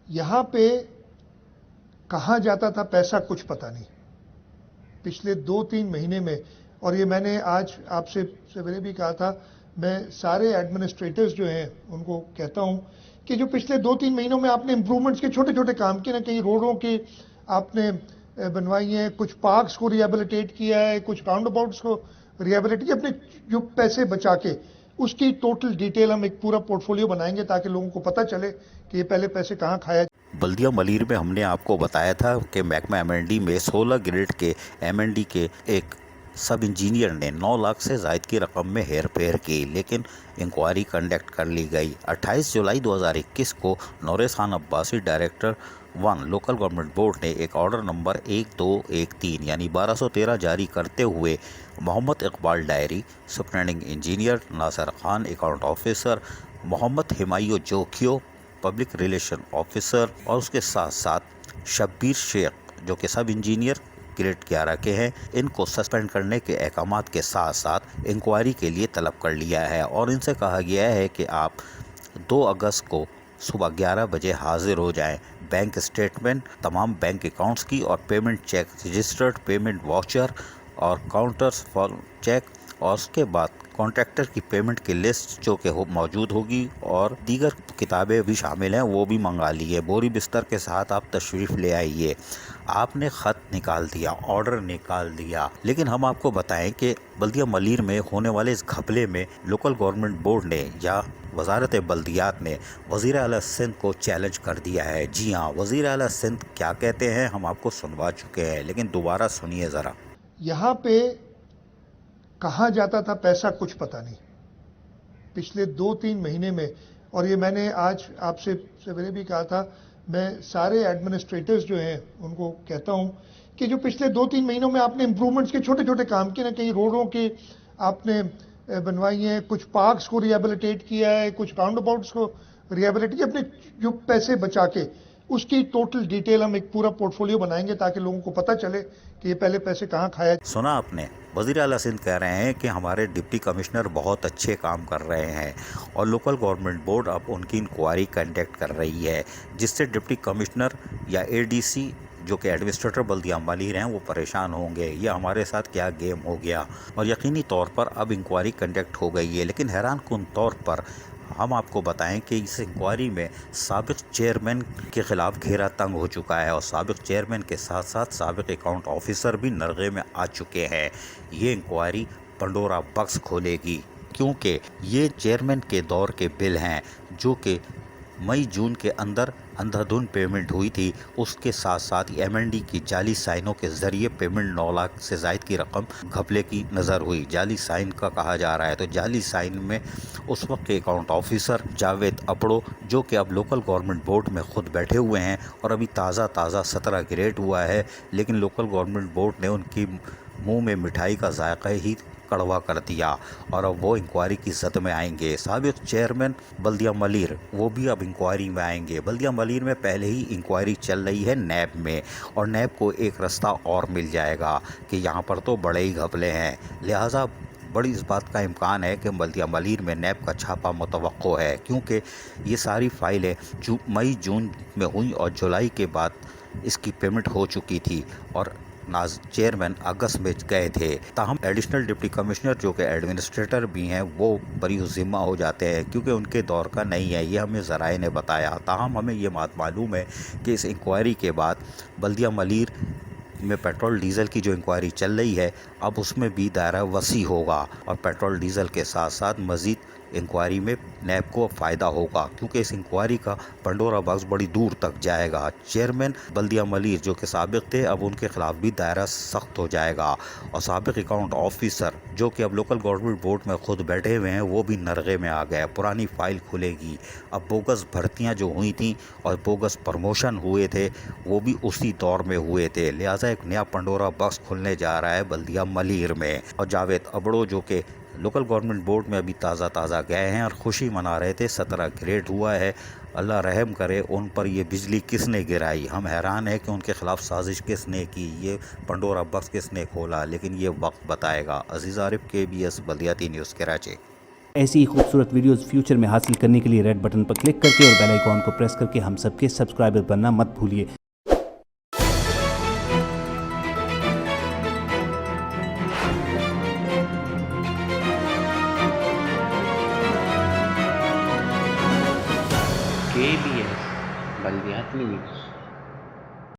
यहाँ पे कहाँ जाता था पैसा कुछ पता नहीं। पिछले 2-3 महीने में, और ये मैंने आज आपसे सवेरे भी कहा था, मैं सारे एडमिनिस्ट्रेटर्स जो हैं उनको कहता हूँ कि जो पिछले 2-3 महीनों में आपने इम्प्रूवमेंट्स के छोटे छोटे काम किए ना, कहीं रोडों के आपने बनवाई हैं, कुछ पार्क्स को रिहेबिलिटेट किया है, कुछ राउंड अबाउट्स को रिहेबिलिटेट किया, अपने जो पैसे बचा के उसकी टोटल डिटेल हम एक पूरा पोर्टफोलियो बनाएंगे ताकि लोगों को पता चले कि ये पहले पैसे कहाँ खाया। बल्दिया मलीर में हमने आपको बताया था कि महकमा एमएनडी में 16 ग्रेड के एमएनडी के एक सब इंजीनियर ने 9 लाख से ज़ायद की रकम में हेर फेर की, लेकिन इंक्वायरी कंडक्ट कर ली गई। 28 जुलाई 2021 को Nauras Khan Abbasi director 1 local government board ने एक ऑर्डर नंबर 1213 यानी 1213 जारी करते हुए Mohammad Iqbal Dahri, superintending engineer Nasir Khan account officer, Mohammad Humayun Jokhio public relation officer और उसके साथ साथ शब्बीर शेख जो कि सब इंजीनियर ग्रेड 11 के हैं, इनको सस्पेंड करने के अहकाम के साथ साथ इंक्वायरी के लिए तलब कर लिया है और इनसे कहा गया है कि आप 2 अगस्त को सुबह 11 बजे हाजिर हो जाएं। बैंक स्टेटमेंट, तमाम बैंक अकाउंट्स की और payment cheque, registered payment voucher और काउंटर्स फॉर चेक, और उसके बाद कॉन्ट्रैक्टर की पेमेंट की लिस्ट जो कि मौजूद होगी और दीगर किताबें भी शामिल हैं वो भी मंगा लिए। बोरी बिस्तर के साथ आप तशरीफ़ ले आइए। आपने ख़त निकाल दिया, ऑर्डर निकाल दिया, लेकिन हम आपको बताएं कि बल्दिया मलीर में होने वाले इस घपले में लोकल गवर्नमेंट बोर्ड ने या वजारत बल्दियात ने वज़ीर आला सिंध को चैलेंज कर दिया है। जी हाँ, वज़ीर आला सिंध क्या कहते हैं हम आपको सुनवा चुके हैं, लेकिन दोबारा सुनिए ज़रा। यहाँ पे कहाँ जाता था पैसा कुछ पता नहीं। पिछले 2-3 महीने में, और ये मैंने आज आपसे सवेरे भी कहा था, मैं सारे एडमिनिस्ट्रेटर्स जो हैं उनको कहता हूँ कि जो पिछले 2-3 महीनों में आपने इम्प्रूवमेंट्स के छोटे छोटे काम किए ना, कहीं रोडों के आपने बनवाई हैं, कुछ पार्क्स को रिहेबिलिटेट किया है, कुछ राउंड अबाउट्स को रिहेबिलिटेट किया, अपने जो पैसे बचा के उसकी टोटल डिटेल हम एक पूरा पोर्टफोलियो बनाएंगे ताकि लोगों को पता चले कि ये पहले पैसे कहाँ खाया। सुना आपने, वज़ीर आला सिंध कह रहे हैं कि हमारे डिप्टी कमिश्नर बहुत अच्छे काम कर रहे हैं और लोकल गवर्नमेंट बोर्ड अब उनकी इंक्वायरी कंडक्ट कर रही है, जिससे डिप्टी कमिश्नर या एडीसी जो कि एडमिनिस्ट्रेटर बल्दिया मलीर हैं वो परेशान होंगे, ये हमारे साथ क्या गेम हो गया। और यकीनी तौर पर अब इंक्वायरी कंडक्ट हो गई है, लेकिन हैरान कुन तौर पर हम आपको बताएं कि इस इंक्वायरी में साबिक चेयरमैन के खिलाफ घेरा तंग हो चुका है और साबिक चेयरमैन के साथ साथ साबिक अकाउंट ऑफिसर भी नरगे में आ चुके हैं। ये इंक्वायरी पंडोरा बक्स खोलेगी, क्योंकि ये चेयरमैन के दौर के बिल हैं जो कि मई जून के अंदर अंधाधुंध पेमेंट हुई थी। उसके साथ साथ एमएनडी की जाली साइनों के ज़रिए पेमेंट 9 लाख से ज़ायद की रकम घपले की नज़र हुई। जाली साइन का कहा जा रहा है, तो जाली साइन में उस वक्त के अकाउंट ऑफिसर जावेद अपड़ो जो कि अब लोकल गवर्नमेंट बोर्ड में ख़ुद बैठे हुए हैं और अभी ताज़ा 17 ग्रेड हुआ है, लेकिन लोकल गवर्नमेंट बोर्ड ने उनकी मुँह में मिठाई का जायका ही कड़वा कर दिया और अब वो इंक्वायरी की जद में आएंगे। साबिक चेयरमैन बल्दिया मलीर वो भी अब इंक्वायरी में आएंगे। बल्दिया मलीर में पहले ही इंक्वायरी चल रही है नैब में, और नैब को एक रास्ता और मिल जाएगा कि यहाँ पर तो बड़े ही घपले हैं, लिहाजा बड़ी इस बात का इम्कान है कि बल्दिया मलीर में नैब का छापा मुतवक्को है, क्योंकि ये सारी फाइलें मई जून में हुई और जुलाई के बाद इसकी पेमेंट हो चुकी थी और चेयरमैन अगस्त में गए थे। ताहम एडिशनल डिप्टी कमिश्नर जो कि एडमिनिस्ट्रेटर भी हैं वो बरी ज़िम्मा हो जाते हैं क्योंकि उनके दौर का नहीं है, ये हमें ज़राए ने बताया। ताहम हमें ये बात मालूम है कि इस इंक्वायरी के बाद बल्दिया मलीर में पेट्रोल डीज़ल की जो इंक्वायरी चल रही है अब उसमें भी दायरा वसी होगा और पेट्रोल डीज़ल के साथ साथ मज़ीद इंक्वायरी में नैब को फ़ायदा होगा, क्योंकि इस इंक्वायरी का पंडोरा बॉक्स बड़ी दूर तक जाएगा। चेयरमैन बल्दिया मलीर जो कि साबिक थे अब उनके ख़िलाफ़ भी दायरा सख्त हो जाएगा और साबिक अकाउंट ऑफिसर जो कि अब लोकल गवर्नमेंट बोर्ड में ख़ुद बैठे हुए हैं वो भी नरगे में आ गए। पुरानी फ़ाइल खुलेगी। अब बोगस भर्तियाँ जो हुई थी और बोगस प्रमोशन हुए थे वो भी उसी दौर में हुए थे, लिहाजा एक नया पंडोरा बॉक्स खुलने जा रहा है बल्दिया मलीर में। और जावेद अपड़ो जो कि लोकल गवर्नमेंट बोर्ड में अभी ताज़ा गए हैं और खुशी मना रहे थे 17 ग्रेड हुआ है, अल्लाह रहम करे उन पर ये बिजली किसने गिराई। हम हैरान है कि उनके ख़िलाफ़ साजिश किसने की, ये पंडोरा बॉक्स किसने खोला, लेकिन ये वक्त बताएगा। अजीज़ आरिफ, KBS बल्दियाती न्यूज़, कराची। ऐसी ही खूबसूरत वीडियोस फ्यूचर में हासिल करने के लिए रेड बटन पर क्लिक करके और बेल आइकॉन को प्रेस करके हम सबके सब्सक्राइबर बनना मत भूलिए। KBS बल्दियात न्यूज।